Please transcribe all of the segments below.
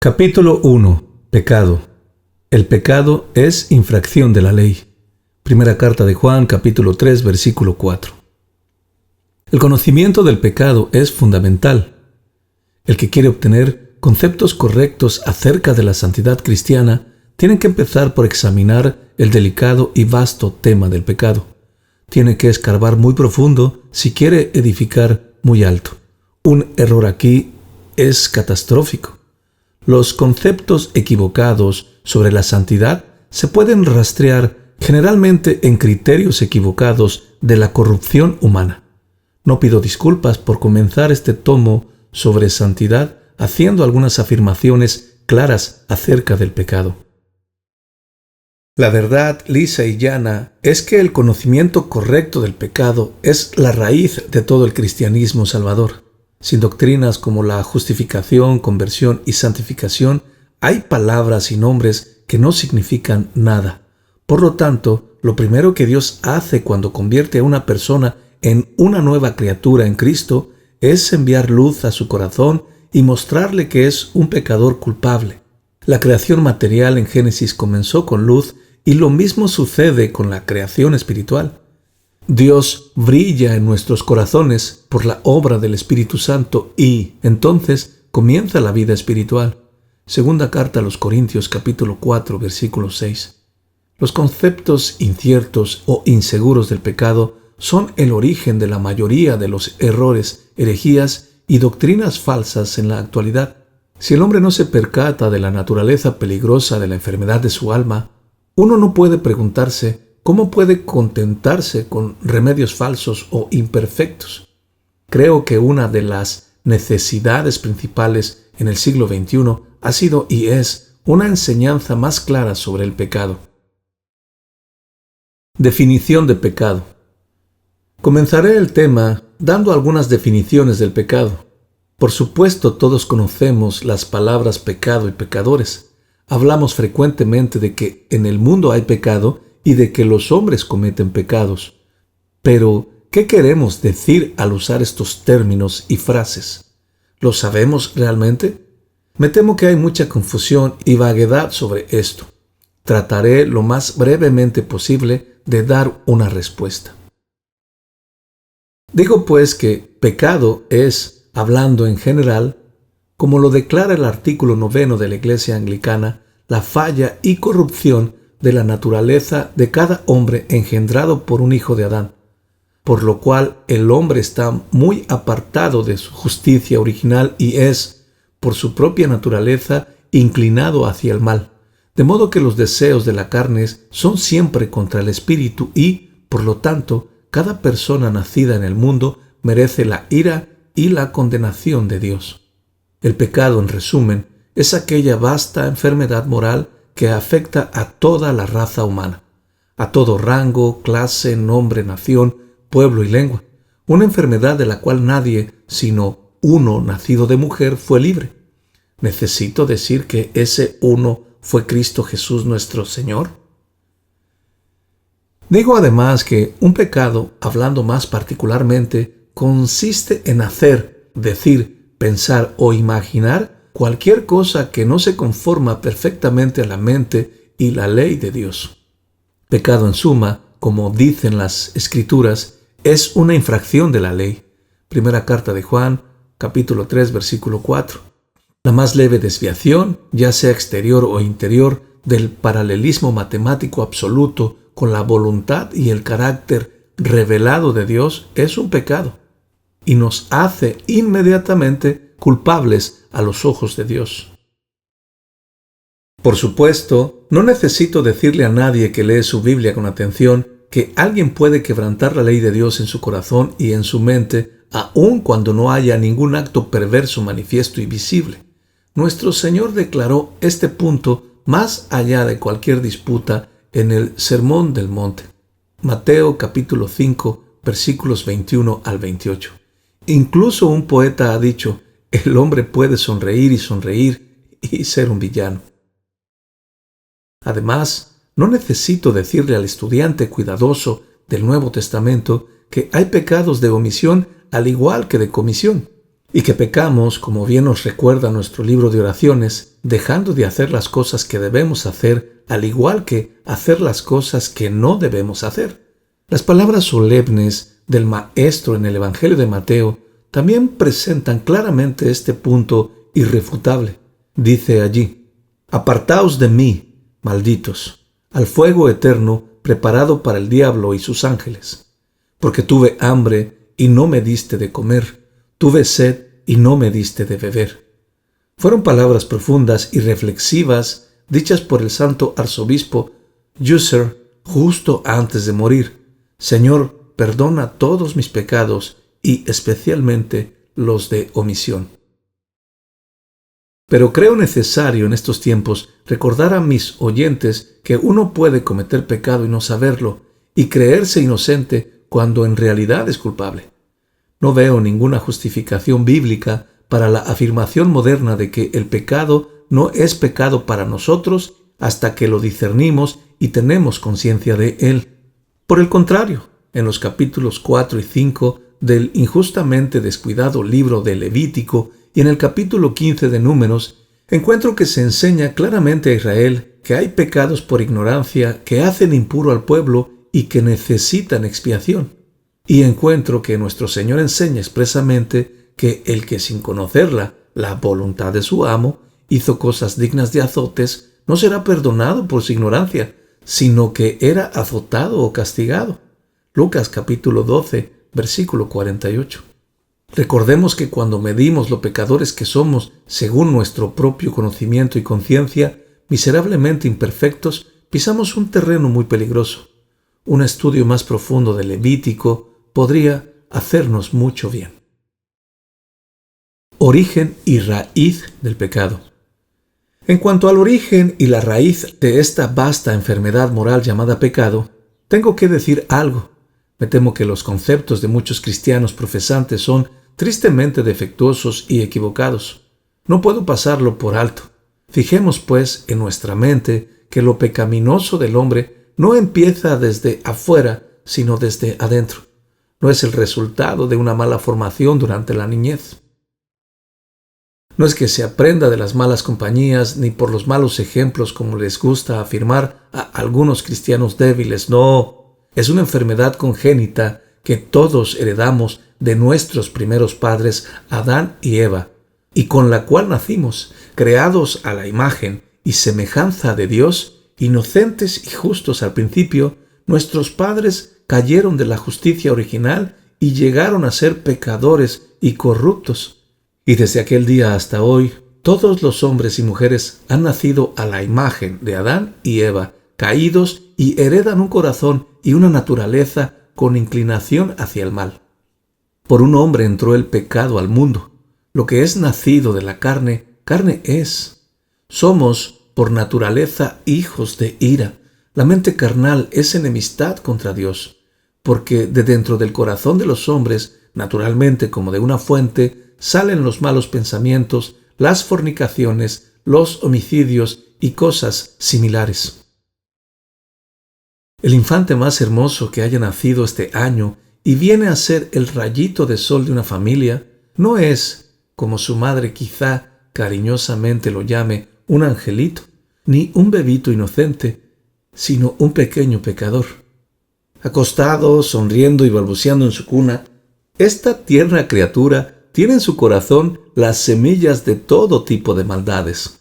Capítulo 1. Pecado. El pecado es infracción de la ley. Primera carta de Juan, capítulo 3, versículo 4. El conocimiento del pecado es fundamental. El que quiere obtener conceptos correctos acerca de la santidad cristiana tiene que empezar por examinar el delicado y vasto tema del pecado. Tiene que escarbar muy profundo si quiere edificar muy alto. Un error aquí es catastrófico. Los conceptos equivocados sobre la santidad se pueden rastrear generalmente en criterios equivocados de la corrupción humana. No pido disculpas por comenzar este tomo sobre santidad haciendo algunas afirmaciones claras acerca del pecado. La verdad lisa y llana es que el conocimiento correcto del pecado es la raíz de todo el cristianismo salvador. Sin doctrinas como la justificación, conversión y santificación, hay palabras y nombres que no significan nada. Por lo tanto, lo primero que Dios hace cuando convierte a una persona en una nueva criatura en Cristo es enviar luz a su corazón y mostrarle que es un pecador culpable. La creación material en Génesis comenzó con luz y lo mismo sucede con la creación espiritual. Dios brilla en nuestros corazones por la obra del Espíritu Santo y, entonces, comienza la vida espiritual. Segunda carta a los Corintios, capítulo 4, versículo 6. Los conceptos inciertos o inseguros del pecado son el origen de la mayoría de los errores, herejías y doctrinas falsas en la actualidad. Si el hombre no se percata de la naturaleza peligrosa de la enfermedad de su alma, uno no puede preguntarse ¿cómo puede contentarse con remedios falsos o imperfectos? Creo que una de las necesidades principales en el siglo XXI ha sido y es una enseñanza más clara sobre el pecado. Definición de pecado. Comenzaré el tema dando algunas definiciones del pecado. Por supuesto, todos conocemos las palabras pecado y pecadores. Hablamos frecuentemente de que en el mundo hay pecado y de que los hombres cometen pecados. Pero, ¿qué queremos decir al usar estos términos y frases? ¿Lo sabemos realmente? Me temo que hay mucha confusión y vaguedad sobre esto. Trataré lo más brevemente posible de dar una respuesta. Digo pues que pecado es, hablando en general, como lo declara el artículo 9 de la Iglesia Anglicana, la falla y corrupción de la naturaleza de cada hombre engendrado por un hijo de Adán, por lo cual el hombre está muy apartado de su justicia original y es, por su propia naturaleza, inclinado hacia el mal, de modo que los deseos de la carne son siempre contra el espíritu y, por lo tanto, cada persona nacida en el mundo merece la ira y la condenación de Dios. El pecado, en resumen, es aquella vasta enfermedad moral que afecta a toda la raza humana, a todo rango, clase, nombre, nación, pueblo y lengua. Una enfermedad de la cual nadie, sino uno nacido de mujer, fue libre. ¿Necesito decir que ese uno fue Cristo Jesús nuestro Señor? Digo además que un pecado, hablando más particularmente, consiste en hacer, decir, pensar o imaginar cualquier cosa que no se conforma perfectamente a la mente y la ley de Dios. Pecado en suma, como dicen las Escrituras, es una infracción de la ley. Primera carta de Juan, capítulo 3, versículo 4. La más leve desviación, ya sea exterior o interior, del paralelismo matemático absoluto con la voluntad y el carácter revelado de Dios es un pecado y nos hace inmediatamente culpables a los ojos de Dios. Por supuesto, no necesito decirle a nadie que lee su Biblia con atención que alguien puede quebrantar la ley de Dios en su corazón y en su mente, aun cuando no haya ningún acto perverso manifiesto y visible. Nuestro Señor declaró este punto más allá de cualquier disputa en el Sermón del Monte. Mateo capítulo 5, versículos 21 al 28. Incluso un poeta ha dicho, el hombre puede sonreír y ser un villano. Además, no necesito decirle al estudiante cuidadoso del Nuevo Testamento que hay pecados de omisión al igual que de comisión, y que pecamos, como bien nos recuerda nuestro libro de oraciones, dejando de hacer las cosas que debemos hacer, al igual que hacer las cosas que no debemos hacer. Las palabras solemnes del Maestro en el Evangelio de Mateo también presentan claramente este punto irrefutable. Dice allí: «Apartaos de mí, malditos, al fuego eterno preparado para el diablo y sus ángeles. Porque tuve hambre y no me diste de comer, tuve sed y no me diste de beber». Fueron palabras profundas y reflexivas dichas por el santo arzobispo Husser justo antes de morir. Señor, perdona todos mis pecados y especialmente los de omisión. Pero creo necesario en estos tiempos recordar a mis oyentes que uno puede cometer pecado y no saberlo, y creerse inocente cuando en realidad es culpable. No veo ninguna justificación bíblica para la afirmación moderna de que el pecado no es pecado para nosotros hasta que lo discernimos y tenemos conciencia de él. Por el contrario, en los capítulos 4 y 5 del injustamente descuidado libro de Levítico y en el capítulo 15 de Números, encuentro que se enseña claramente a Israel que hay pecados por ignorancia que hacen impuro al pueblo y que necesitan expiación. Y encuentro que nuestro Señor enseña expresamente que el que sin conocerla, la voluntad de su amo, hizo cosas dignas de azotes, no será perdonado por su ignorancia, sino que era azotado o castigado. Lucas capítulo 12, versículo 48. Recordemos que cuando medimos lo pecadores que somos según nuestro propio conocimiento y conciencia, miserablemente imperfectos, pisamos un terreno muy peligroso. Un estudio más profundo del Levítico podría hacernos mucho bien. Origen y raíz del pecado. En cuanto al origen y la raíz de esta vasta enfermedad moral llamada pecado, tengo que decir algo. Me temo que los conceptos de muchos cristianos profesantes son tristemente defectuosos y equivocados. No puedo pasarlo por alto. Fijemos, pues, en nuestra mente que lo pecaminoso del hombre no empieza desde afuera, sino desde adentro. No es el resultado de una mala formación durante la niñez. No es que se aprenda de las malas compañías ni por los malos ejemplos como les gusta afirmar a algunos cristianos débiles. No, es una enfermedad congénita que todos heredamos de nuestros primeros padres Adán y Eva, y con la cual nacimos, creados a la imagen y semejanza de Dios, inocentes y justos al principio. Nuestros padres cayeron de la justicia original y llegaron a ser pecadores y corruptos. Y desde aquel día hasta hoy, todos los hombres y mujeres han nacido a la imagen de Adán y Eva, caídos, y heredan un corazón y una naturaleza con inclinación hacia el mal. Por un hombre entró el pecado al mundo. Lo que es nacido de la carne, carne es. Somos, por naturaleza, hijos de ira. La mente carnal es enemistad contra Dios, porque de dentro del corazón de los hombres, naturalmente como de una fuente, salen los malos pensamientos, las fornicaciones, los homicidios y cosas similares. El infante más hermoso que haya nacido este año y viene a ser el rayito de sol de una familia, no es, como su madre quizá cariñosamente lo llame, un angelito, ni un bebito inocente, sino un pequeño pecador. Acostado, sonriendo y balbuceando en su cuna, esta tierna criatura tiene en su corazón las semillas de todo tipo de maldades.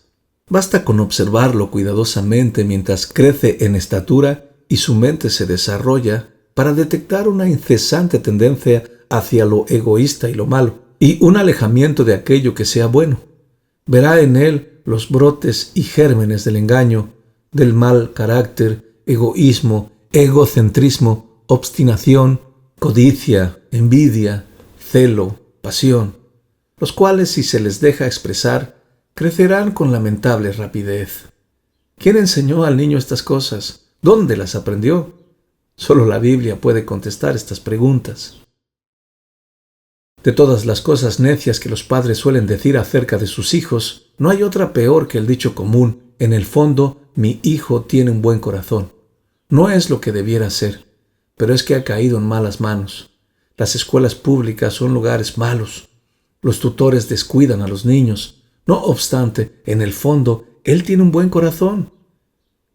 Basta con observarlo cuidadosamente mientras crece en estatura y su mente se desarrolla para detectar una incesante tendencia hacia lo egoísta y lo malo, y un alejamiento de aquello que sea bueno. Verá en él los brotes y gérmenes del engaño, del mal carácter, egoísmo, egocentrismo, obstinación, codicia, envidia, celo, pasión, los cuales, si se les deja expresar, crecerán con lamentable rapidez. ¿Quién enseñó al niño estas cosas? ¿Dónde las aprendió? Solo la Biblia puede contestar estas preguntas. De todas las cosas necias que los padres suelen decir acerca de sus hijos, no hay otra peor que el dicho común: en el fondo, mi hijo tiene un buen corazón. No es lo que debiera ser, pero es que ha caído en malas manos. Las escuelas públicas son lugares malos. Los tutores descuidan a los niños. No obstante, en el fondo, él tiene un buen corazón.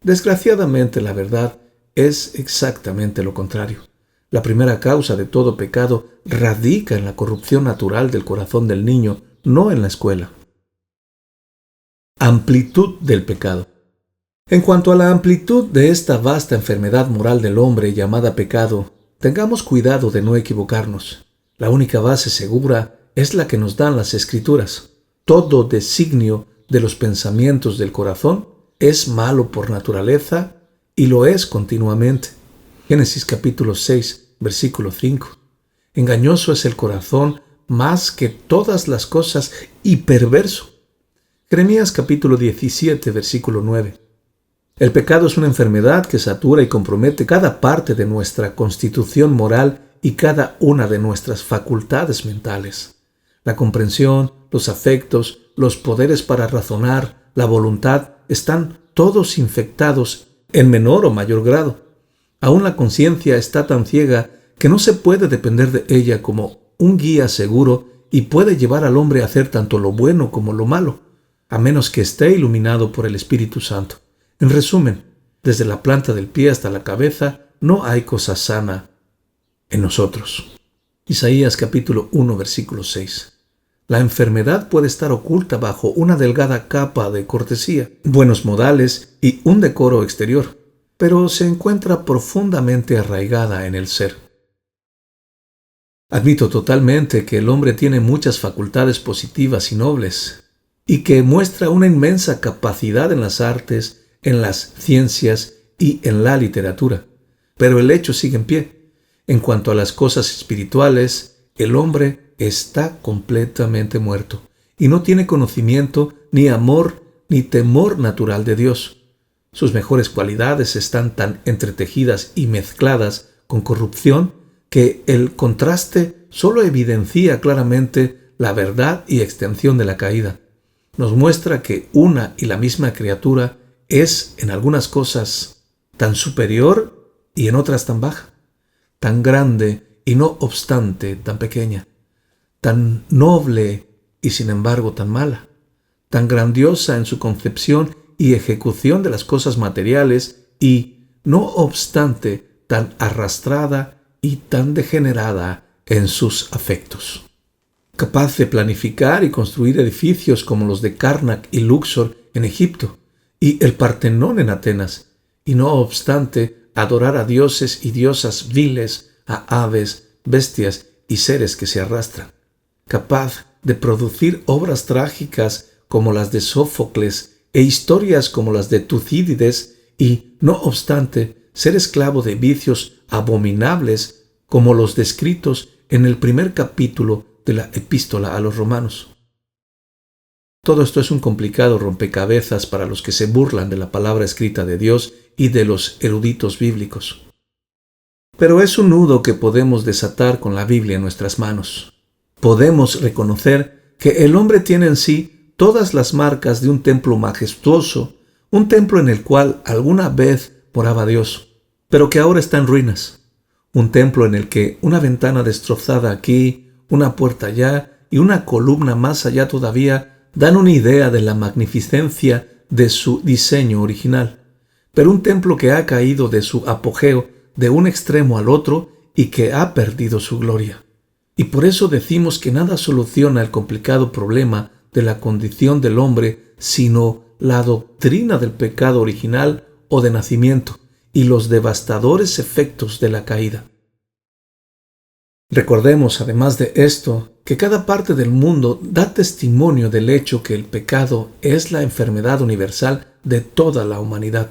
Desgraciadamente, la verdad es exactamente lo contrario. La primera causa de todo pecado radica en la corrupción natural del corazón del niño, no en la escuela. Amplitud del pecado. En cuanto a la amplitud de esta vasta enfermedad moral del hombre llamada pecado, tengamos cuidado de no equivocarnos. La única base segura es la que nos dan las Escrituras. Todo designio de los pensamientos del corazón es malo por naturaleza y lo es continuamente. Génesis capítulo 6, versículo 5. Engañoso es el corazón más que todas las cosas y perverso. Jeremías capítulo 17, versículo 9. El pecado es una enfermedad que satura y compromete cada parte de nuestra constitución moral y cada una de nuestras facultades mentales. La comprensión, los afectos, los poderes para razonar, la voluntad, están todos infectados en menor o mayor grado. Aún la conciencia está tan ciega que no se puede depender de ella como un guía seguro y puede llevar al hombre a hacer tanto lo bueno como lo malo, a menos que esté iluminado por el Espíritu Santo. En resumen, desde la planta del pie hasta la cabeza, no hay cosa sana en nosotros. Isaías capítulo 1, versículo 6. La enfermedad puede estar oculta bajo una delgada capa de cortesía, buenos modales y un decoro exterior, pero se encuentra profundamente arraigada en el ser. Admito totalmente que el hombre tiene muchas facultades positivas y nobles, y que muestra una inmensa capacidad en las artes, en las ciencias y en la literatura. Pero el hecho sigue en pie. En cuanto a las cosas espirituales, el hombre está completamente muerto y no tiene conocimiento, ni amor, ni temor natural de Dios. Sus mejores cualidades están tan entretejidas y mezcladas con corrupción que el contraste solo evidencia claramente la verdad y extensión de la caída. Nos muestra que una y la misma criatura es en algunas cosas tan superior y en otras tan baja, tan grande y no obstante tan pequeña, tan noble y sin embargo tan mala, tan grandiosa en su concepción y ejecución de las cosas materiales y, no obstante, tan arrastrada y tan degenerada en sus afectos. Capaz de planificar y construir edificios como los de Karnak y Luxor en Egipto, y el Partenón en Atenas, y no obstante adorar a dioses y diosas viles, a aves, bestias y seres que se arrastran. Capaz de producir obras trágicas como las de Sófocles e historias como las de Tucídides y, no obstante, ser esclavo de vicios abominables como los descritos en el primer capítulo de la Epístola a los Romanos. Todo esto es un complicado rompecabezas para los que se burlan de la palabra escrita de Dios y de los eruditos bíblicos. Pero es un nudo que podemos desatar con la Biblia en nuestras manos. Podemos reconocer que el hombre tiene en sí todas las marcas de un templo majestuoso, un templo en el cual alguna vez moraba Dios, pero que ahora está en ruinas. Un templo en el que una ventana destrozada aquí, una puerta allá y una columna más allá todavía dan una idea de la magnificencia de su diseño original, pero un templo que ha caído de su apogeo de un extremo al otro y que ha perdido su gloria. Y por eso decimos que nada soluciona el complicado problema de la condición del hombre, sino la doctrina del pecado original o de nacimiento y los devastadores efectos de la caída. Recordemos, además de esto, que cada parte del mundo da testimonio del hecho que el pecado es la enfermedad universal de toda la humanidad.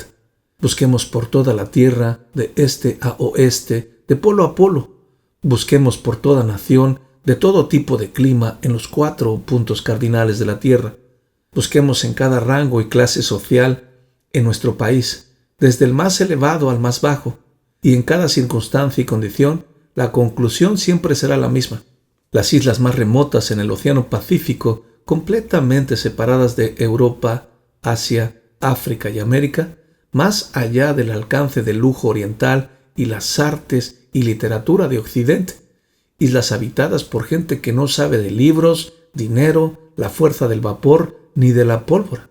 Busquemos por toda la tierra, de este a oeste, de polo a polo. Busquemos por toda nación, de todo tipo de clima, en los 4 puntos cardinales de la tierra. Busquemos en cada rango y clase social en nuestro país, desde el más elevado al más bajo, y en cada circunstancia y condición, la conclusión siempre será la misma. Las islas más remotas en el Océano Pacífico, completamente separadas de Europa, Asia, África y América, más allá del alcance del lujo oriental y las artes y literatura de Occidente, islas habitadas por gente que no sabe de libros, dinero, la fuerza del vapor, ni de la pólvora.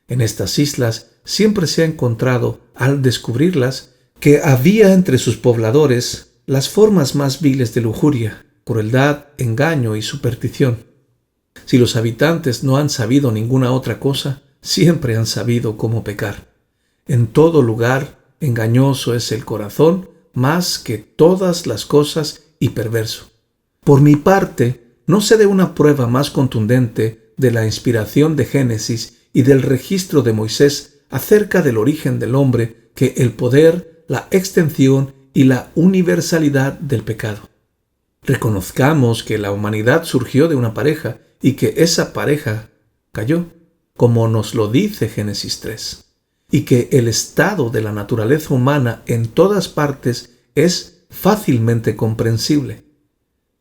En estas islas siempre se ha encontrado, al descubrirlas, que había entre sus pobladores las formas más viles de lujuria, crueldad, engaño y superstición. Si los habitantes no han sabido ninguna otra cosa, siempre han sabido cómo pecar. En todo lugar engañoso es el corazón más que todas las cosas y perverso. Por mi parte, no sé de una prueba más contundente de la inspiración de Génesis y del registro de Moisés acerca del origen del hombre que el poder, la extensión y la universalidad del pecado. Reconozcamos que la humanidad surgió de una pareja y que esa pareja cayó, como nos lo dice Génesis 3, y que el estado de la naturaleza humana en todas partes es fácilmente comprensible.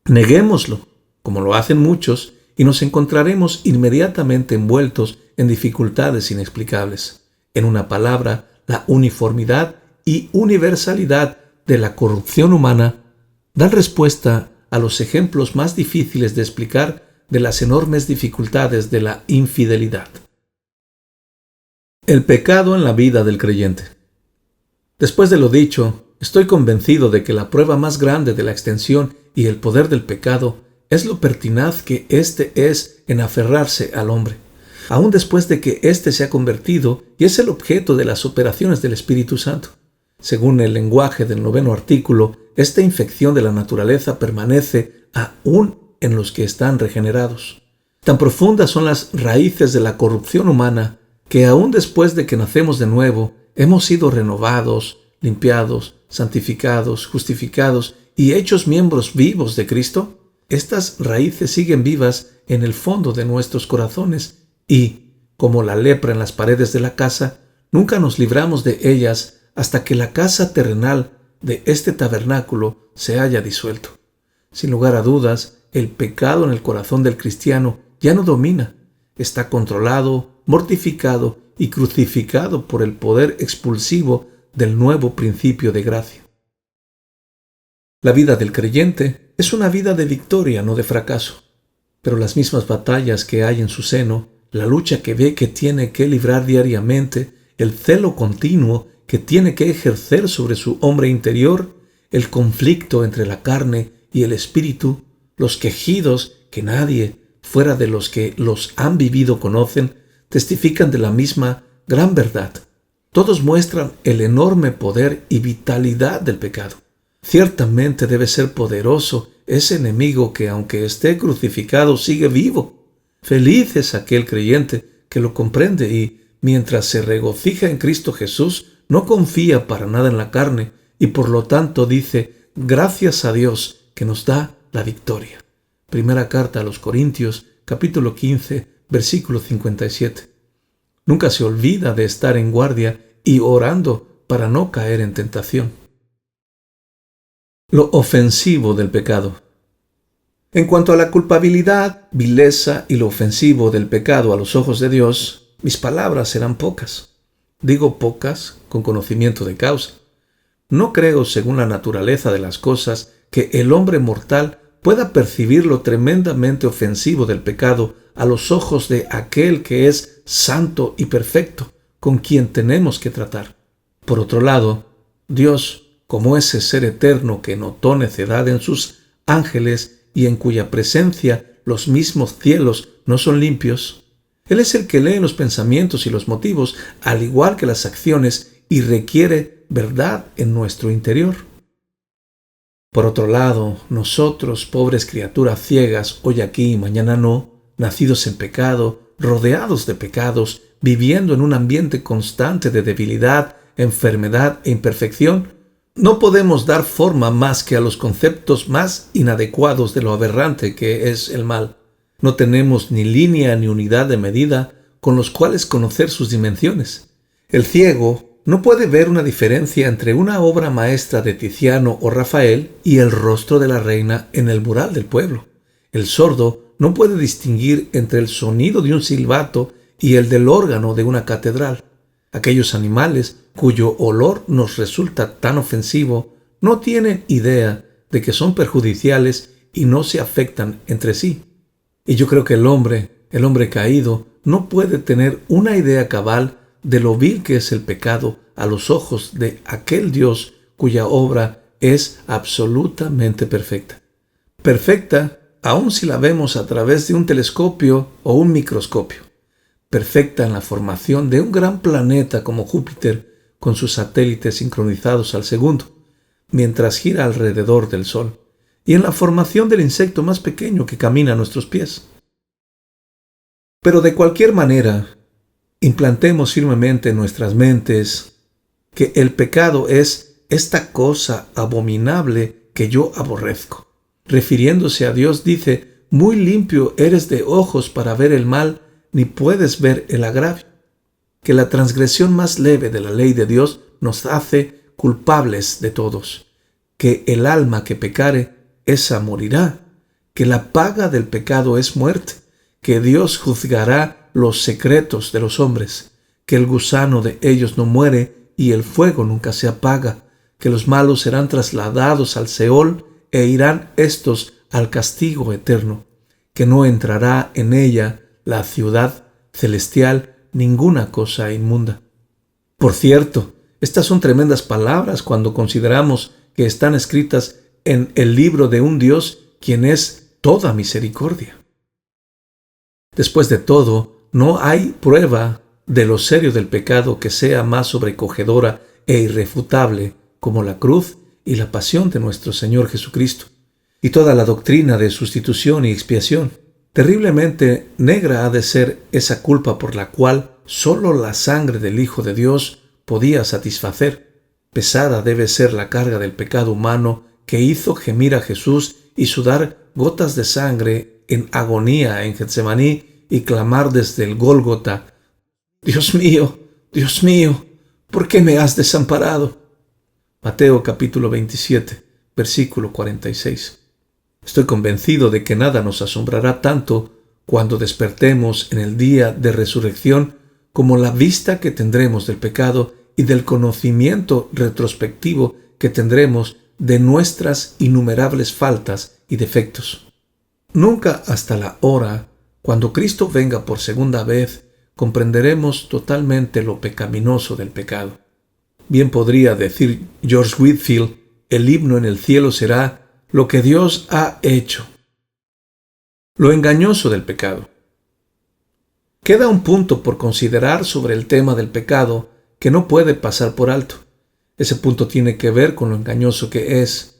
Neguémoslo, como lo hacen muchos, y nos encontraremos inmediatamente envueltos en dificultades inexplicables. En una palabra, la uniformidad y universalidad de la corrupción humana dan respuesta a los ejemplos más difíciles de explicar de las enormes dificultades de la infidelidad. El pecado en la vida del creyente. Después de lo dicho, estoy convencido de que la prueba más grande de la extensión y el poder del pecado es lo pertinaz que éste es en aferrarse al hombre, aun después de que éste se ha convertido y es el objeto de las operaciones del Espíritu Santo. Según el lenguaje del 9º artículo, esta infección de la naturaleza permanece aún en los que están regenerados. Tan profundas son las raíces de la corrupción humana que aún después de que nacemos de nuevo, hemos sido renovados, limpiados, santificados, justificados y hechos miembros vivos de Cristo. Estas raíces siguen vivas en el fondo de nuestros corazones y, como la lepra en las paredes de la casa, nunca nos libramos de ellas hasta que la casa terrenal de este tabernáculo se haya disuelto. Sin lugar a dudas, el pecado en el corazón del cristiano ya no domina, está controlado, mortificado y crucificado por el poder expulsivo del nuevo principio de gracia. La vida del creyente es una vida de victoria, no de fracaso, pero las mismas batallas que hay en su seno, la lucha que ve que tiene que librar diariamente, el celo continuo que tiene que ejercer sobre su hombre interior, el conflicto entre la carne y el espíritu, los quejidos que nadie, fuera de los que los han vivido, conocen, testifican de la misma gran verdad. Todos muestran el enorme poder y vitalidad del pecado. Ciertamente debe ser poderoso ese enemigo que, aunque esté crucificado, sigue vivo. Feliz es aquel creyente que lo comprende y, mientras se regocija en Cristo Jesús, no confía para nada en la carne y por lo tanto dice: gracias a Dios que nos da la victoria. Primera carta a los Corintios, capítulo 15, versículo 57. Nunca se olvida de estar en guardia y orando para no caer en tentación. Lo ofensivo del pecado. En cuanto a la culpabilidad, vileza y lo ofensivo del pecado a los ojos de Dios, mis palabras serán pocas. Digo pocas con conocimiento de causa. No creo, según la naturaleza de las cosas, que el hombre mortal pueda percibir lo tremendamente ofensivo del pecado a los ojos de aquel que es santo y perfecto, con quien tenemos que tratar. Por otro lado, Dios, como ese ser eterno que notó necedad en sus ángeles y en cuya presencia los mismos cielos no son limpios, Él es el que lee los pensamientos y los motivos, al igual que las acciones, y requiere verdad en nuestro interior. Por otro lado, nosotros, pobres criaturas ciegas, hoy aquí y mañana no, nacidos en pecado, rodeados de pecados, viviendo en un ambiente constante de debilidad, enfermedad e imperfección, no podemos dar forma más que a los conceptos más inadecuados de lo aberrante que es el mal. No tenemos ni línea ni unidad de medida con los cuales conocer sus dimensiones. El ciego no puede ver una diferencia entre una obra maestra de Tiziano o Rafael y el rostro de la reina en el mural del pueblo. El sordo no puede distinguir entre el sonido de un silbato y el del órgano de una catedral. Aquellos animales cuyo olor nos resulta tan ofensivo no tienen idea de que son perjudiciales y no se afectan entre sí. Y yo creo que el hombre caído, no puede tener una idea cabal de lo vil que es el pecado a los ojos de aquel Dios cuya obra es absolutamente perfecta. Perfecta aun si la vemos a través de un telescopio o un microscopio. Perfecta en la formación de un gran planeta como Júpiter con sus satélites sincronizados al segundo, mientras gira alrededor del Sol, y en la formación del insecto más pequeño que camina a nuestros pies. Pero de cualquier manera, implantemos firmemente en nuestras mentes que el pecado es esta cosa abominable que yo aborrezco. Refiriéndose a Dios, dice: muy limpio eres de ojos para ver el mal, ni puedes ver el agravio. Que la transgresión más leve de la ley de Dios nos hace culpables de todos. Que el alma que pecare, esa morirá. Que la paga del pecado es muerte. Que Dios juzgará los secretos de los hombres. Que el gusano de ellos no muere y el fuego nunca se apaga. Que los malos serán trasladados al Seol e irán éstos al castigo eterno. Que no entrará en ella la ciudad celestial ninguna cosa inmunda. Por cierto, estas son tremendas palabras cuando consideramos que están escritas en el libro de un Dios quien es toda misericordia. Después de todo, no hay prueba de lo serio del pecado que sea más sobrecogedora e irrefutable como la cruz y la pasión de nuestro Señor Jesucristo, y toda la doctrina de sustitución y expiación. Terriblemente negra ha de ser esa culpa por la cual sólo la sangre del Hijo de Dios podía satisfacer. Pesada debe ser la carga del pecado humano que hizo gemir a Jesús y sudar gotas de sangre en agonía en Getsemaní y clamar desde el Gólgota: Dios mío, ¿por qué me has desamparado? Mateo capítulo 27, versículo 46. Estoy convencido de que nada nos asombrará tanto cuando despertemos en el día de resurrección como la vista que tendremos del pecado y del conocimiento retrospectivo que tendremos de nuestras innumerables faltas y defectos. Nunca hasta la hora, cuando Cristo venga por segunda vez, comprenderemos totalmente lo pecaminoso del pecado. Bien podría decir George Whitefield: el himno en el cielo será lo que Dios ha hecho. Lo engañoso del pecado. Queda un punto por considerar sobre el tema del pecado que no puede pasar por alto. Ese punto tiene que ver con lo engañoso que es.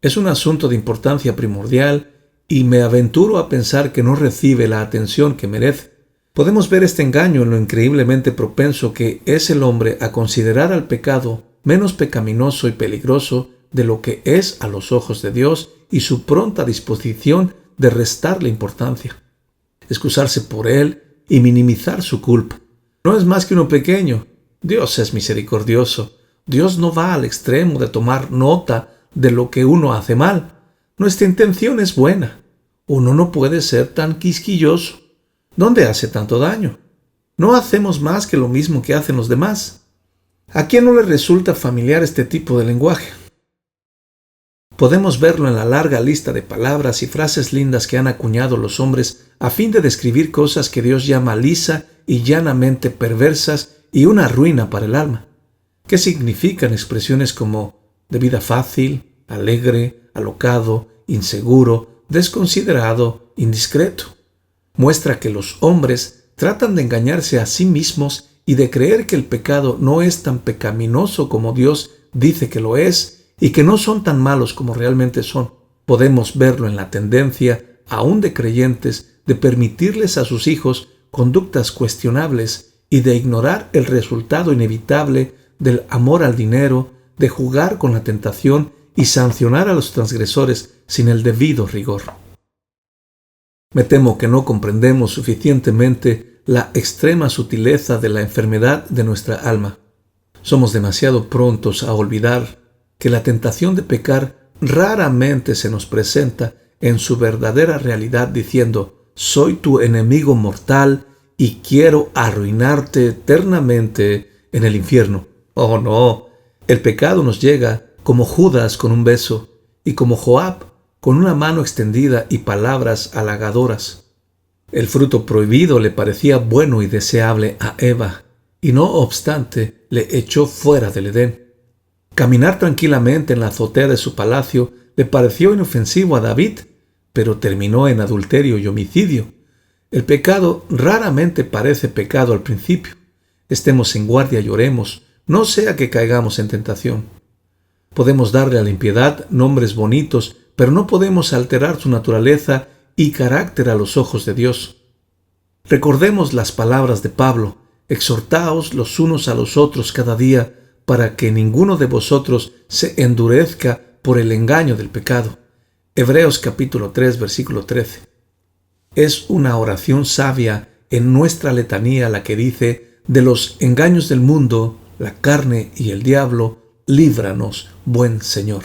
Es un asunto de importancia primordial y me aventuro a pensar que no recibe la atención que merece. Podemos ver este engaño en lo increíblemente propenso que es el hombre a considerar al pecado menos pecaminoso y peligroso de lo que es a los ojos de Dios y su pronta disposición de restarle importancia, excusarse por él y minimizar su culpa. No es más que uno pequeño. Dios es misericordioso. Dios no va al extremo de tomar nota de lo que uno hace mal. Nuestra intención es buena. Uno no puede ser tan quisquilloso. ¿Dónde hace tanto daño? No hacemos más que lo mismo que hacen los demás. ¿A quién no le resulta familiar este tipo de lenguaje? Podemos verlo en la larga lista de palabras y frases lindas que han acuñado los hombres a fin de describir cosas que Dios llama lisa y llanamente perversas y una ruina para el alma. ¿Qué significan expresiones como de vida fácil, alegre, alocado, inseguro, desconsiderado, indiscreto? Muestra que los hombres tratan de engañarse a sí mismos y de creer que el pecado no es tan pecaminoso como Dios dice que lo es, y que no son tan malos como realmente son. Podemos verlo en la tendencia, aún de creyentes, de permitirles a sus hijos conductas cuestionables y de ignorar el resultado inevitable del amor al dinero, de jugar con la tentación y sancionar a los transgresores sin el debido rigor. Me temo que no comprendemos suficientemente la extrema sutileza de la enfermedad de nuestra alma. Somos demasiado prontos a olvidar que la tentación de pecar raramente se nos presenta en su verdadera realidad diciendo: soy tu enemigo mortal y quiero arruinarte eternamente en el infierno. Oh no, el pecado nos llega como Judas con un beso y como Joab con una mano extendida y palabras halagadoras. El fruto prohibido le parecía bueno y deseable a Eva, y no obstante le echó fuera del Edén. Caminar tranquilamente en la azotea de su palacio le pareció inofensivo a David, pero terminó en adulterio y homicidio. El pecado raramente parece pecado al principio. Estemos en guardia y oremos, no sea que caigamos en tentación. Podemos darle a la impiedad nombres bonitos, pero no podemos alterar su naturaleza y carácter a los ojos de Dios. Recordemos las palabras de Pablo: exhortaos los unos a los otros cada día, para que ninguno de vosotros se endurezca por el engaño del pecado. Hebreos capítulo 3, versículo 13. Es una oración sabia en nuestra letanía la que dice: de los engaños del mundo, la carne y el diablo, líbranos, buen Señor.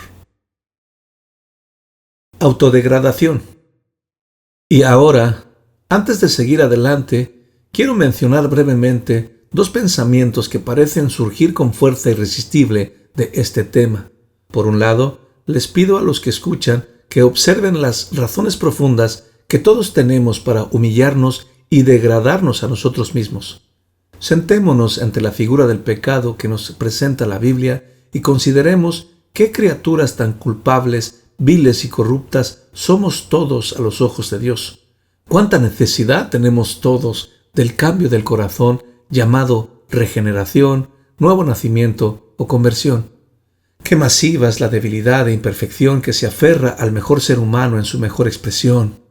Autodegradación. Y ahora, antes de seguir adelante, quiero mencionar brevemente dos pensamientos que parecen surgir con fuerza irresistible de este tema. Por un lado, les pido a los que escuchan que observen las razones profundas que todos tenemos para humillarnos y degradarnos a nosotros mismos. Sentémonos ante la figura del pecado que nos presenta la Biblia y consideremos qué criaturas tan culpables, viles y corruptas somos todos a los ojos de Dios. Cuánta necesidad tenemos todos del cambio del corazón llamado regeneración, nuevo nacimiento o conversión. Qué masiva es la debilidad e imperfección que se aferra al mejor ser humano en su mejor expresión.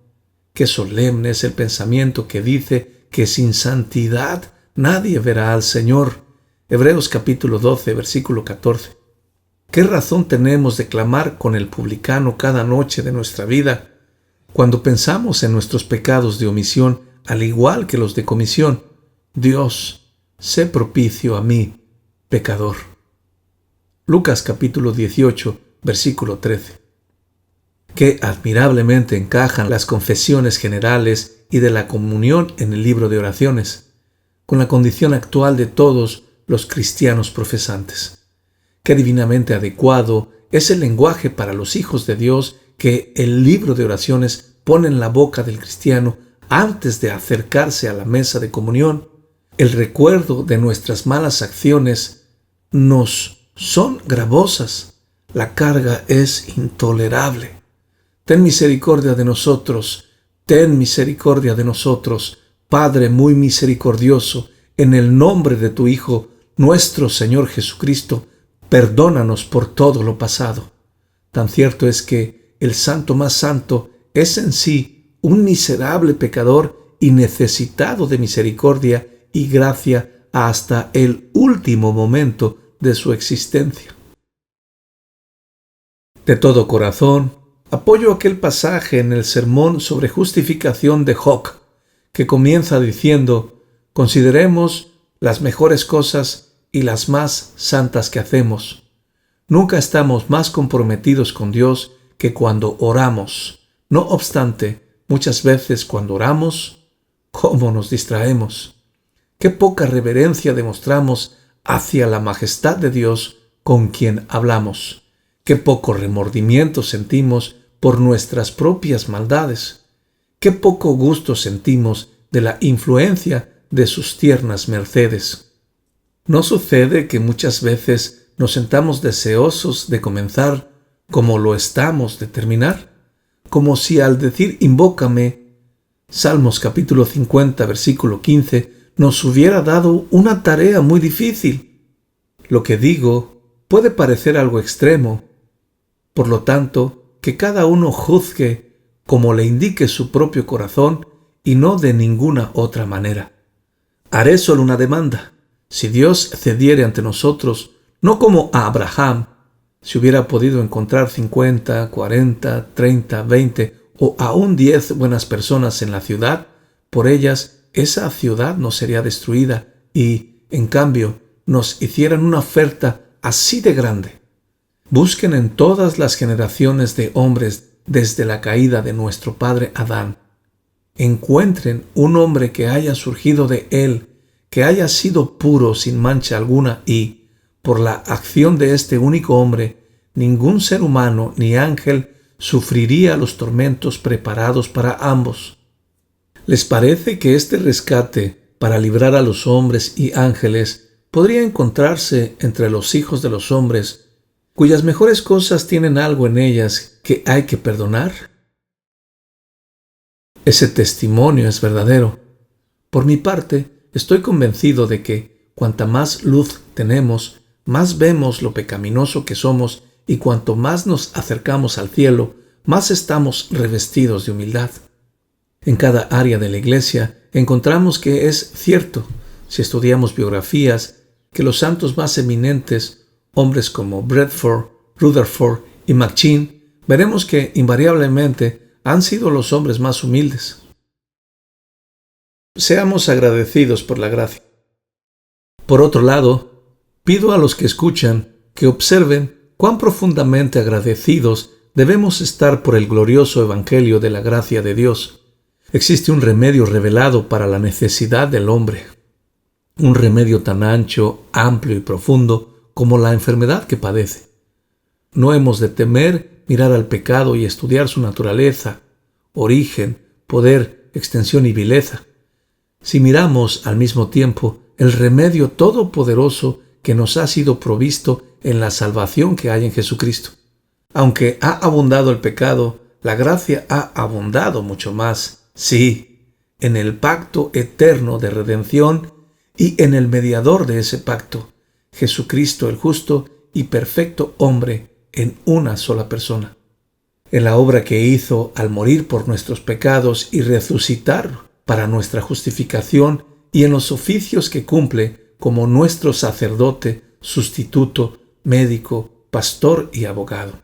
Qué solemne es el pensamiento que dice que sin santidad nadie verá al Señor. Hebreos capítulo 12, versículo 14. ¿Qué razón tenemos de clamar con el publicano cada noche de nuestra vida cuando pensamos en nuestros pecados de omisión, al igual que los de comisión? Dios, sé propicio a mí, pecador. Lucas capítulo 18, versículo 13. Qué admirablemente encajan las confesiones generales y de la comunión en el libro de oraciones con la condición actual de todos los cristianos profesantes. Qué divinamente adecuado es el lenguaje para los hijos de Dios que el libro de oraciones pone en la boca del cristiano antes de acercarse a la mesa de comunión. El recuerdo de nuestras malas acciones nos son gravosas. La carga es intolerable. Ten misericordia de nosotros, ten misericordia de nosotros, Padre muy misericordioso, en el nombre de tu Hijo, nuestro Señor Jesucristo, perdónanos por todo lo pasado. Tan cierto es que el santo más santo es en sí un miserable pecador y necesitado de misericordia y gracia hasta el último momento de su existencia. De todo corazón, apoyo aquel pasaje en el sermón sobre justificación de Job, que comienza diciendo: consideremos las mejores cosas y las más santas que hacemos. Nunca estamos más comprometidos con Dios que cuando oramos. No obstante, muchas veces cuando oramos, ¿cómo nos distraemos? Qué poca reverencia demostramos hacia la majestad de Dios con quien hablamos. Qué poco remordimiento sentimos por nuestras propias maldades. Qué poco gusto sentimos de la influencia de sus tiernas mercedes. ¿No sucede que muchas veces nos sentamos deseosos de comenzar como lo estamos de terminar? Como si al decir invócame, Salmos capítulo 50, versículo 15, nos hubiera dado una tarea muy difícil. Lo que digo puede parecer algo extremo. Por lo tanto, que cada uno juzgue como le indique su propio corazón y no de ninguna otra manera. Haré solo una demanda. Si Dios cediere ante nosotros, no como a Abraham, si hubiera podido encontrar 50, 40, 30, 20 o aún 10 buenas personas en la ciudad, por ellas esa ciudad no sería destruida y, en cambio, nos hicieran una oferta así de grande. Busquen en todas las generaciones de hombres desde la caída de nuestro padre Adán. Encuentren un hombre que haya surgido de él, que haya sido puro sin mancha alguna y, por la acción de este único hombre, ningún ser humano ni ángel sufriría los tormentos preparados para ambos. ¿Les parece que este rescate para librar a los hombres y ángeles podría encontrarse entre los hijos de los hombres, cuyas mejores cosas tienen algo en ellas que hay que perdonar? Ese testimonio es verdadero. Por mi parte, estoy convencido de que cuanta más luz tenemos, más vemos lo pecaminoso que somos, y cuanto más nos acercamos al cielo, más estamos revestidos de humildad. En cada área de la Iglesia encontramos que es cierto, si estudiamos biografías, que los santos más eminentes, hombres como Bradford, Rutherford y McChin, veremos que invariablemente han sido los hombres más humildes. Seamos agradecidos por la gracia. Por otro lado, pido a los que escuchan que observen cuán profundamente agradecidos debemos estar por el glorioso Evangelio de la gracia de Dios. Existe un remedio revelado para la necesidad del hombre, un remedio tan ancho, amplio y profundo como la enfermedad que padece. No hemos de temer mirar al pecado y estudiar su naturaleza, origen, poder, extensión y vileza. Si miramos al mismo tiempo el remedio todopoderoso que nos ha sido provisto en la salvación que hay en Jesucristo. Aunque ha abundado el pecado, la gracia ha abundado mucho más. Sí, en el pacto eterno de redención y en el mediador de ese pacto, Jesucristo el justo y perfecto hombre en una sola persona. En la obra que hizo al morir por nuestros pecados y resucitar para nuestra justificación, y en los oficios que cumple como nuestro sacerdote, sustituto, médico, pastor y abogado.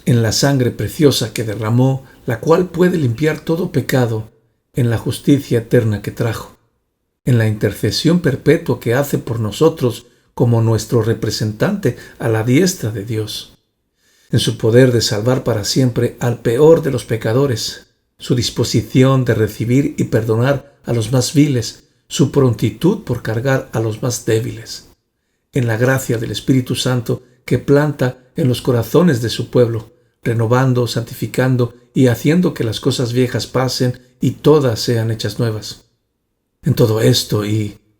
En la sangre preciosa que derramó, la cual puede limpiar todo pecado, en la justicia eterna que trajo, en la intercesión perpetua que hace por nosotros como nuestro representante a la diestra de Dios, en su poder de salvar para siempre al peor de los pecadores, su disposición de recibir y perdonar a los más viles, su prontitud por cargar a los más débiles, en la gracia del Espíritu Santo que planta en los corazones de su pueblo, renovando, santificando y haciendo que las cosas viejas pasen y todas sean hechas nuevas. En todo esto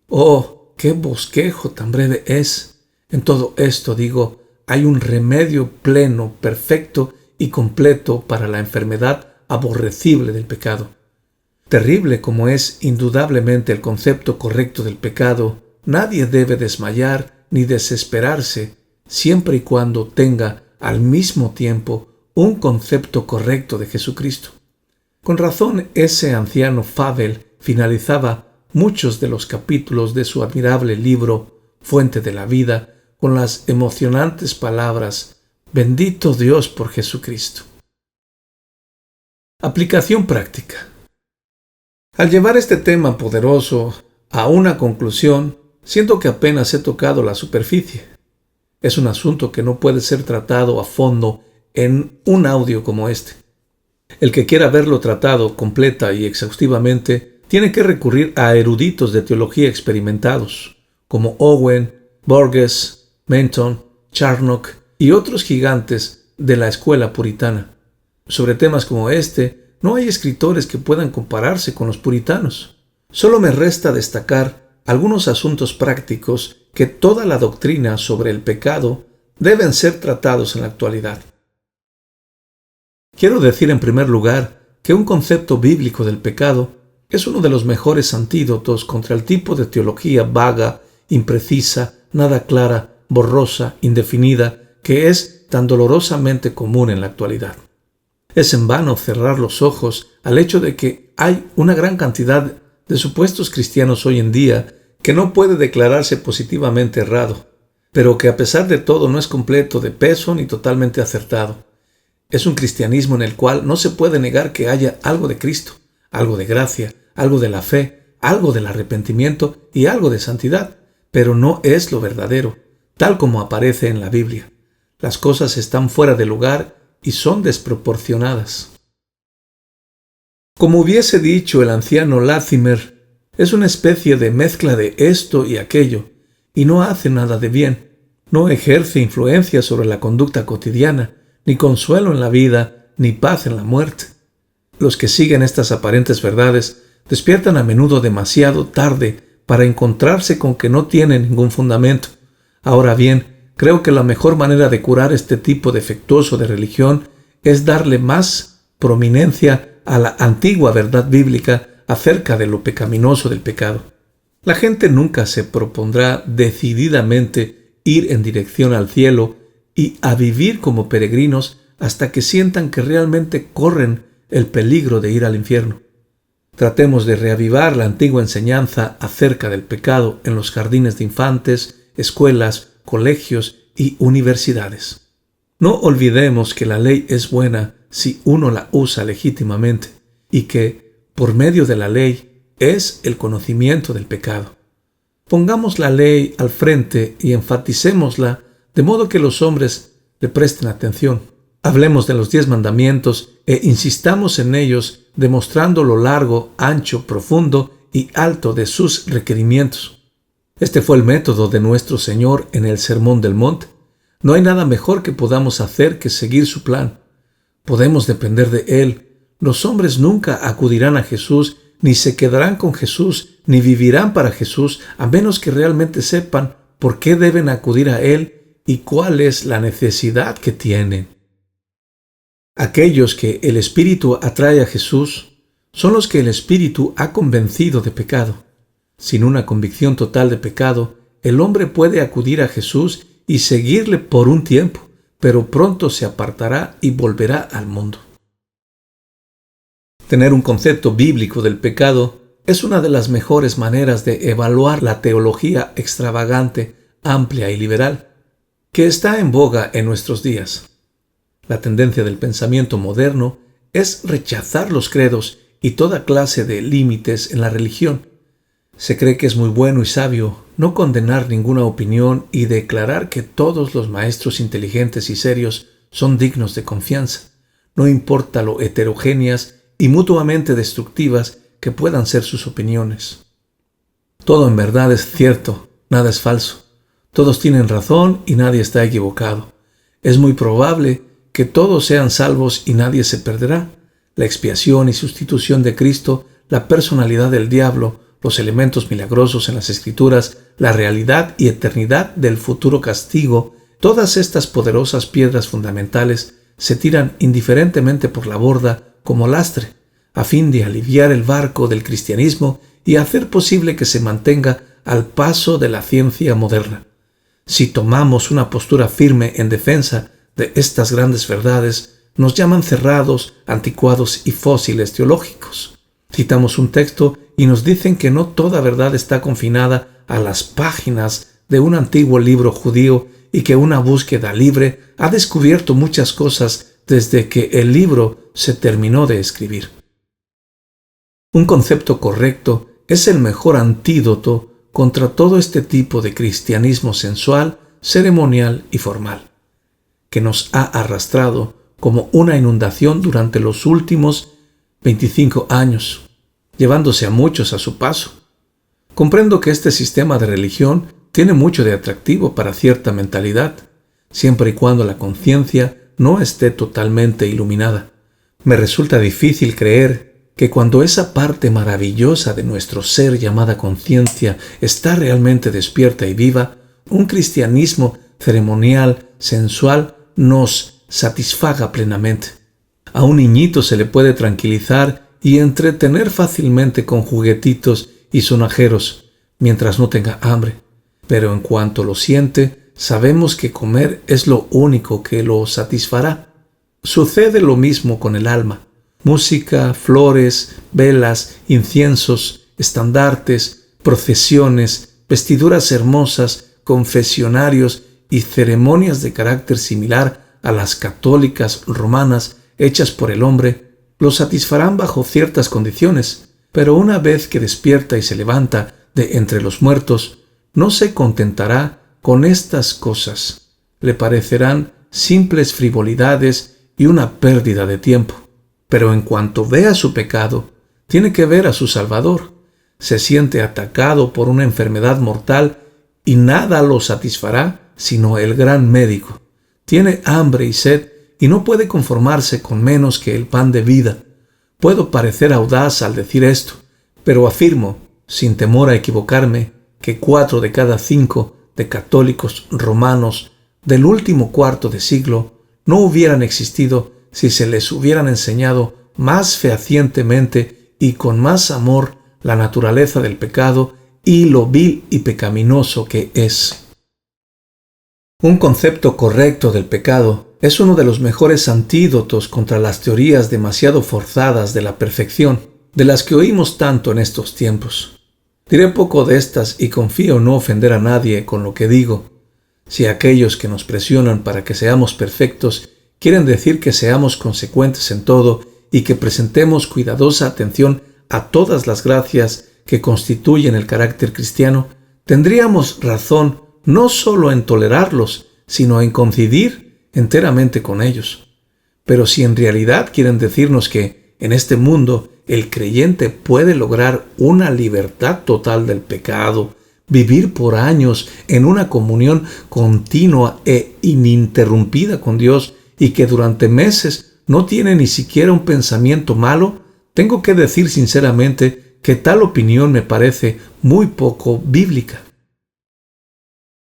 ¡oh, qué bosquejo tan breve es! En todo esto, digo, hay un remedio pleno, perfecto y completo para la enfermedad aborrecible del pecado. Terrible como es indudablemente el concepto correcto del pecado, nadie debe desmayar ni desesperarse siempre y cuando tenga al mismo tiempo un concepto correcto de Jesucristo. Con razón, ese anciano Fabel finalizaba muchos de los capítulos de su admirable libro Fuente de la Vida con las emocionantes palabras: «Bendito Dios por Jesucristo». Aplicación práctica. Al llevar este tema poderoso a una conclusión, siento que apenas he tocado la superficie. Es un asunto que no puede ser tratado a fondo en un audio como este. El que quiera verlo tratado completa y exhaustivamente tiene que recurrir a eruditos de teología experimentados, como Owen, Burgess, Menton, Charnock y otros gigantes de la escuela puritana. Sobre temas como este, no hay escritores que puedan compararse con los puritanos. Solo me resta destacar algunos asuntos prácticos que toda la doctrina sobre el pecado deben ser tratados en la actualidad. Quiero decir en primer lugar que un concepto bíblico del pecado es uno de los mejores antídotos contra el tipo de teología vaga, imprecisa, nada clara, borrosa, indefinida, que es tan dolorosamente común en la actualidad. Es en vano cerrar los ojos al hecho de que hay una gran cantidad de supuestos cristianos hoy en día que no puede declararse positivamente errado, pero que a pesar de todo no es completo de peso ni totalmente acertado. Es un cristianismo en el cual no se puede negar que haya algo de Cristo, algo de gracia, algo de la fe, algo del arrepentimiento y algo de santidad, pero no es lo verdadero, tal como aparece en la Biblia. Las cosas están fuera de lugar y son desproporcionadas. Como hubiese dicho el anciano Latimer, es una especie de mezcla de esto y aquello, y no hace nada de bien, no ejerce influencia sobre la conducta cotidiana, ni consuelo en la vida, ni paz en la muerte. Los que siguen estas aparentes verdades despiertan a menudo demasiado tarde para encontrarse con que no tienen ningún fundamento. Ahora bien, creo que la mejor manera de curar este tipo defectuoso de religión es darle más prominencia a la antigua verdad bíblica acerca de lo pecaminoso del pecado. La gente nunca se propondrá decididamente ir en dirección al cielo y a vivir como peregrinos hasta que sientan que realmente corren el peligro de ir al infierno. Tratemos de reavivar la antigua enseñanza acerca del pecado en los jardines de infantes, escuelas, colegios y universidades. No olvidemos que la ley es buena si uno la usa legítimamente y que, por medio de la ley, es el conocimiento del pecado. Pongamos la ley al frente y enfaticémosla de modo que los hombres le presten atención. Hablemos de los 10 mandamientos e insistamos en ellos, demostrando lo largo, ancho, profundo y alto de sus requerimientos. Este fue el método de nuestro Señor en el Sermón del Monte. No hay nada mejor que podamos hacer que seguir su plan. Podemos depender de Él. Los hombres nunca acudirán a Jesús, ni se quedarán con Jesús, ni vivirán para Jesús, a menos que realmente sepan por qué deben acudir a Él y cuál es la necesidad que tienen. Aquellos que el Espíritu atrae a Jesús son los que el Espíritu ha convencido de pecado. Sin una convicción total de pecado, el hombre puede acudir a Jesús y seguirle por un tiempo, pero pronto se apartará y volverá al mundo. Tener un concepto bíblico del pecado es una de las mejores maneras de evaluar la teología extravagante, amplia y liberal, que está en boga en nuestros días. La tendencia del pensamiento moderno es rechazar los credos y toda clase de límites en la religión. Se cree que es muy bueno y sabio no condenar ninguna opinión y declarar que todos los maestros inteligentes y serios son dignos de confianza, no importa lo heterogéneas y mutuamente destructivas que puedan ser sus opiniones. Todo en verdad es cierto, nada es falso. Todos tienen razón y nadie está equivocado. Es muy probable que todos sean salvos y nadie se perderá. La expiación y sustitución de Cristo, la personalidad del diablo, los elementos milagrosos en las Escrituras, la realidad y eternidad del futuro castigo, todas estas poderosas piedras fundamentales se tiran indiferentemente por la borda como lastre, a fin de aliviar el barco del cristianismo y hacer posible que se mantenga al paso de la ciencia moderna. Si tomamos una postura firme en defensa de estas grandes verdades, nos llaman cerrados, anticuados y fósiles teológicos. Citamos un texto y nos dicen que no toda verdad está confinada a las páginas de un antiguo libro judío y que una búsqueda libre ha descubierto muchas cosas desde que el libro se terminó de escribir. Un concepto correcto es el mejor antídoto contra todo este tipo de cristianismo sensual, ceremonial y formal, que nos ha arrastrado como una inundación durante los últimos 25 años, llevándose a muchos a su paso. Comprendo que este sistema de religión tiene mucho de atractivo para cierta mentalidad, siempre y cuando la conciencia no esté totalmente iluminada. Me resulta difícil creer que cuando esa parte maravillosa de nuestro ser llamada conciencia está realmente despierta y viva, un cristianismo ceremonial, sensual, nos satisfaga plenamente. A un niñito se le puede tranquilizar y entretener fácilmente con juguetitos y sonajeros mientras no tenga hambre, pero en cuanto lo siente, sabemos que comer es lo único que lo satisfará. Sucede lo mismo con el alma. Música, flores, velas, inciensos, estandartes, procesiones, vestiduras hermosas, confesionarios y ceremonias de carácter similar a las católicas romanas hechas por el hombre, lo satisfarán bajo ciertas condiciones, pero una vez que despierta y se levanta de entre los muertos, no se contentará con estas cosas. Le parecerán simples frivolidades y una pérdida de tiempo. Pero en cuanto vea su pecado, tiene que ver a su Salvador. Se siente atacado por una enfermedad mortal y nada lo satisfará sino el gran médico. Tiene hambre y sed y no puede conformarse con menos que el pan de vida. Puedo parecer audaz al decir esto, Pero afirmo, sin temor a equivocarme, que 4 de cada 5 de católicos romanos del último cuarto de siglo no hubieran existido si se les hubieran enseñado más fehacientemente y con más amor la naturaleza del pecado y lo vil y pecaminoso que es. Un concepto correcto del pecado es uno de los mejores antídotos contra las teorías demasiado forzadas de la perfección, de las que oímos tanto en estos tiempos. Diré poco de estas y confío no ofender a nadie con lo que digo. Si aquellos que nos presionan para que seamos perfectos quieren decir que seamos consecuentes en todo y que prestemos cuidadosa atención a todas las gracias que constituyen el carácter cristiano, tendríamos razón no solo en tolerarlos, sino en coincidir enteramente con ellos. Pero si en realidad quieren decirnos que, en este mundo, el creyente puede lograr una libertad total del pecado, vivir por años en una comunión continua e ininterrumpida con Dios y que durante meses no tiene ni siquiera un pensamiento malo, tengo que decir sinceramente que tal opinión me parece muy poco bíblica.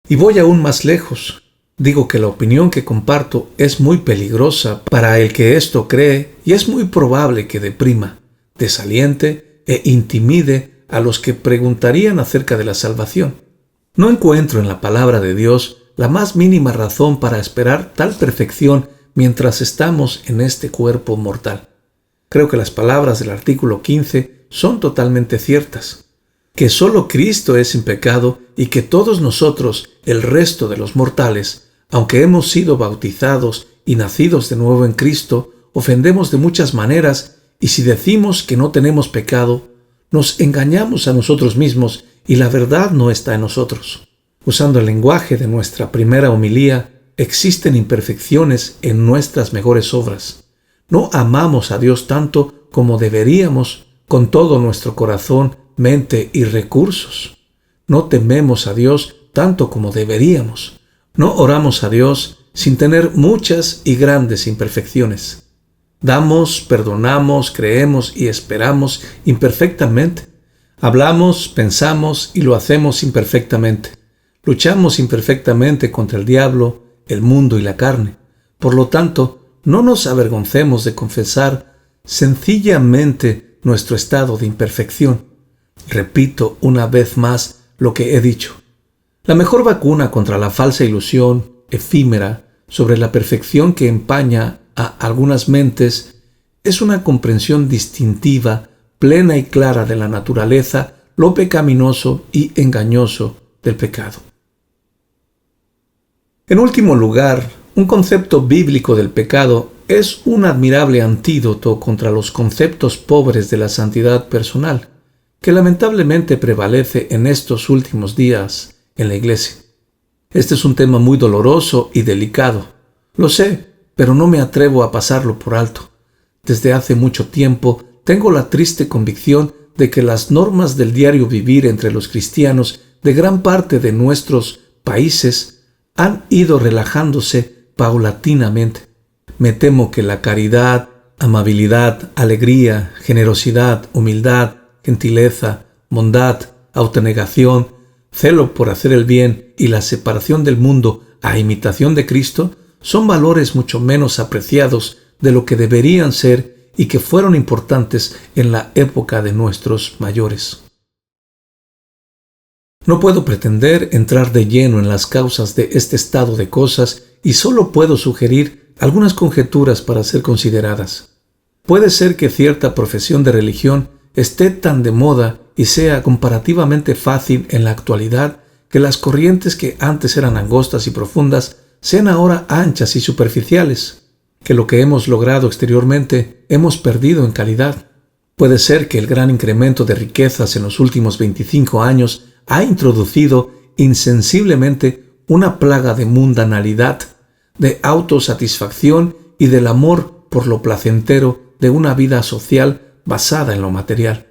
Y voy aún más lejos. Digo que la opinión que comparto es muy peligrosa para el que esto cree y es muy probable que deprima, desaliente e intimide a los que preguntarían acerca de la salvación. No encuentro en la palabra de Dios la más mínima razón para esperar tal perfección mientras estamos en este cuerpo mortal. Creo que las palabras del artículo 15 son totalmente ciertas, que solo Cristo es sin pecado y que todos nosotros, el resto de los mortales, aunque hemos sido bautizados y nacidos de nuevo en Cristo, ofendemos de muchas maneras y si decimos que no tenemos pecado, nos engañamos a nosotros mismos y la verdad no está en nosotros. Usando el lenguaje de nuestra primera homilía, existen imperfecciones en nuestras mejores obras. No amamos a Dios tanto como deberíamos con todo nuestro corazón, mente y recursos. No tememos a Dios tanto como deberíamos. No oramos a Dios sin tener muchas y grandes imperfecciones. Damos, perdonamos, creemos y esperamos imperfectamente. Hablamos, pensamos y lo hacemos imperfectamente. Luchamos imperfectamente contra el diablo, el mundo y la carne. Por lo tanto, no nos avergoncemos de confesar sencillamente nuestro estado de imperfección. Repito una vez más lo que he dicho. La mejor vacuna contra la falsa ilusión efímera sobre la perfección que empaña a algunas mentes es una comprensión distintiva, plena y clara de la naturaleza, lo pecaminoso y engañoso del pecado. En último lugar, un concepto bíblico del pecado es un admirable antídoto contra los conceptos pobres de la santidad personal, que lamentablemente prevalece en estos últimos días en la Iglesia. Este es un tema muy doloroso y delicado. Lo sé, pero no me atrevo a pasarlo por alto. Desde hace mucho tiempo tengo la triste convicción de que las normas del diario vivir entre los cristianos de gran parte de nuestros países han ido relajándose paulatinamente. Me temo que la caridad, amabilidad, alegría, generosidad, humildad, gentileza, bondad, autonegación, celo por hacer el bien y la separación del mundo a imitación de Cristo son valores mucho menos apreciados de lo que deberían ser y que fueron importantes en la época de nuestros mayores. No puedo pretender entrar de lleno en las causas de este estado de cosas y solo puedo sugerir algunas conjeturas para ser consideradas. Puede ser que cierta profesión de religión esté tan de moda y sea comparativamente fácil en la actualidad que las corrientes que antes eran angostas y profundas sean ahora anchas y superficiales, que lo que hemos logrado exteriormente hemos perdido en calidad. Puede ser que el gran incremento de riquezas en los últimos 25 años ha introducido insensiblemente una plaga de mundanalidad, de autosatisfacción y del amor por lo placentero de una vida social basada en lo material.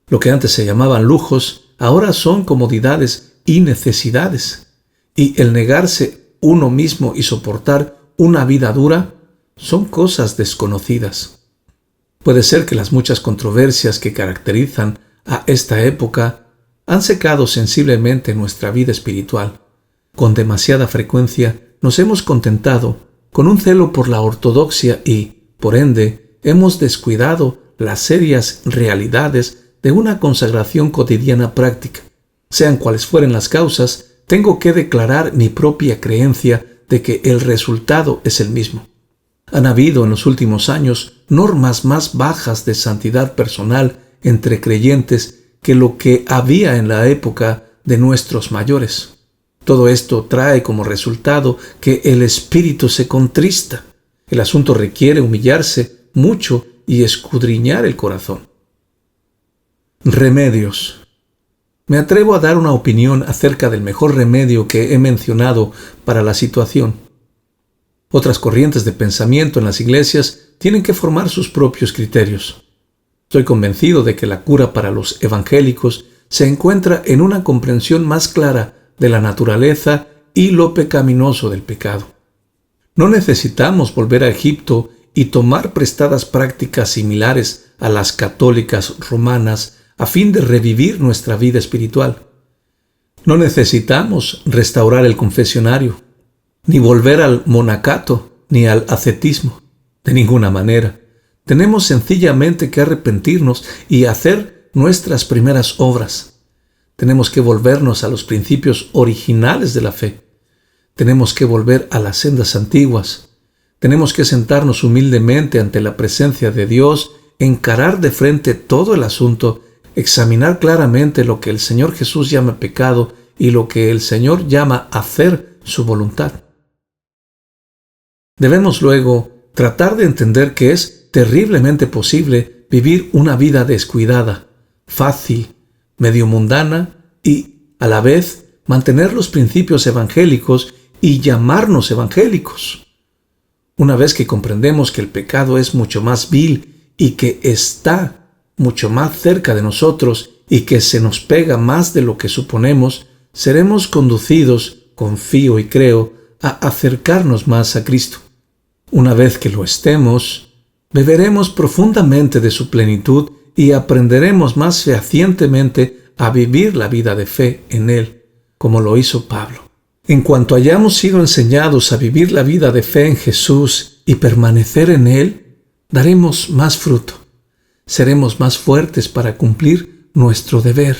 Lo que antes se llamaban lujos, ahora son comodidades y necesidades. Y el negarse uno mismo y soportar una vida dura son cosas desconocidas. Puede ser que las muchas controversias que caracterizan a esta época han secado sensiblemente nuestra vida espiritual. Con demasiada frecuencia nos hemos contentado con un celo por la ortodoxia y, por ende, hemos descuidado las serias realidades de una consagración cotidiana práctica. Sean cuales fueren las causas, tengo que declarar mi propia creencia de que el resultado es el mismo. Han habido en los últimos años normas más bajas de santidad personal entre creyentes que lo que había en la época de nuestros mayores. Todo esto trae como resultado que el espíritu se contrista. El asunto requiere humillarse mucho y escudriñar el corazón. Remedios. Me atrevo a dar una opinión acerca del mejor remedio que he mencionado para la situación. Otras corrientes de pensamiento en las iglesias tienen que formar sus propios criterios. Estoy convencido de que la cura para los evangélicos se encuentra en una comprensión más clara de la naturaleza y lo pecaminoso del pecado. No necesitamos volver a Egipto y tomar prestadas prácticas similares a las católicas romanas a fin de revivir nuestra vida espiritual. No necesitamos restaurar el confesionario, ni volver al monacato, ni al ascetismo. De ninguna manera. Tenemos sencillamente que arrepentirnos y hacer nuestras primeras obras. Tenemos que volvernos a los principios originales de la fe. Tenemos que volver a las sendas antiguas. Tenemos que sentarnos humildemente ante la presencia de Dios, encarar de frente todo el asunto, examinar claramente lo que el Señor Jesús llama pecado y lo que el Señor llama hacer su voluntad. Debemos luego tratar de entender que es terriblemente posible vivir una vida descuidada, fácil, medio mundana y, a la vez, mantener los principios evangélicos y llamarnos evangélicos. Una vez que comprendemos que el pecado es mucho más vil y que está mucho más cerca de nosotros y que se nos pega más de lo que suponemos, seremos conducidos, confío y creo, a acercarnos más a Cristo. Una vez que lo estemos, beberemos profundamente de su plenitud y aprenderemos más fehacientemente a vivir la vida de fe en Él, como lo hizo Pablo. En cuanto hayamos sido enseñados a vivir la vida de fe en Jesús y permanecer en Él, daremos más fruto. Seremos más fuertes para cumplir nuestro deber,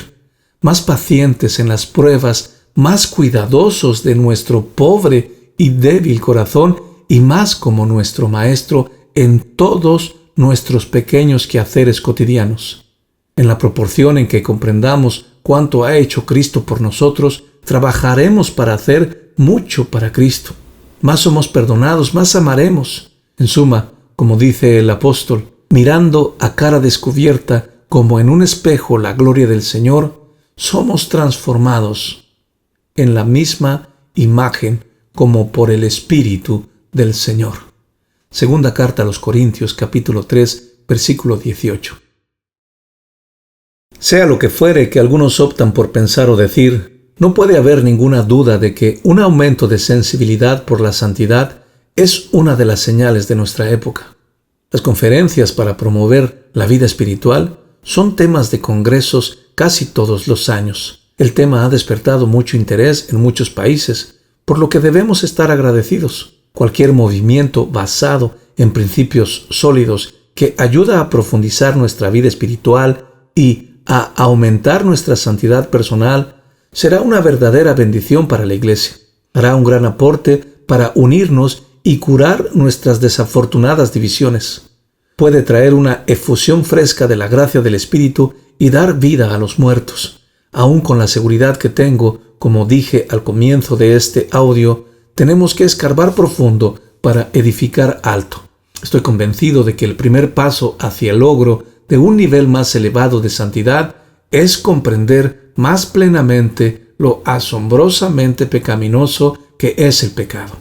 más pacientes en las pruebas, más cuidadosos de nuestro pobre y débil corazón y más como nuestro Maestro en todos nuestros pequeños quehaceres cotidianos. En la proporción en que comprendamos cuánto ha hecho Cristo por nosotros, trabajaremos para hacer mucho para Cristo. Más somos perdonados, más amaremos. En suma, como dice el apóstol, mirando a cara descubierta como en un espejo la gloria del Señor, somos transformados en la misma imagen como por el Espíritu del Señor. Segunda carta a los Corintios, capítulo 3, versículo 18. Sea lo que fuere que algunos optan por pensar o decir, no puede haber ninguna duda de que un aumento de sensibilidad por la santidad es una de las señales de nuestra época. Las conferencias para promover la vida espiritual son temas de congresos casi todos los años. El tema ha despertado mucho interés en muchos países, por lo que debemos estar agradecidos. Cualquier movimiento basado en principios sólidos que ayuda a profundizar nuestra vida espiritual y a aumentar nuestra santidad personal será una verdadera bendición para la Iglesia. Hará un gran aporte para unirnos y curar nuestras desafortunadas divisiones. Puede traer una efusión fresca de la gracia del Espíritu y dar vida a los muertos. Aún con la seguridad que tengo, como dije al comienzo de este audio, tenemos que escarbar profundo para edificar alto. Estoy convencido de que el primer paso hacia el logro de un nivel más elevado de santidad es comprender más plenamente lo asombrosamente pecaminoso que es el pecado.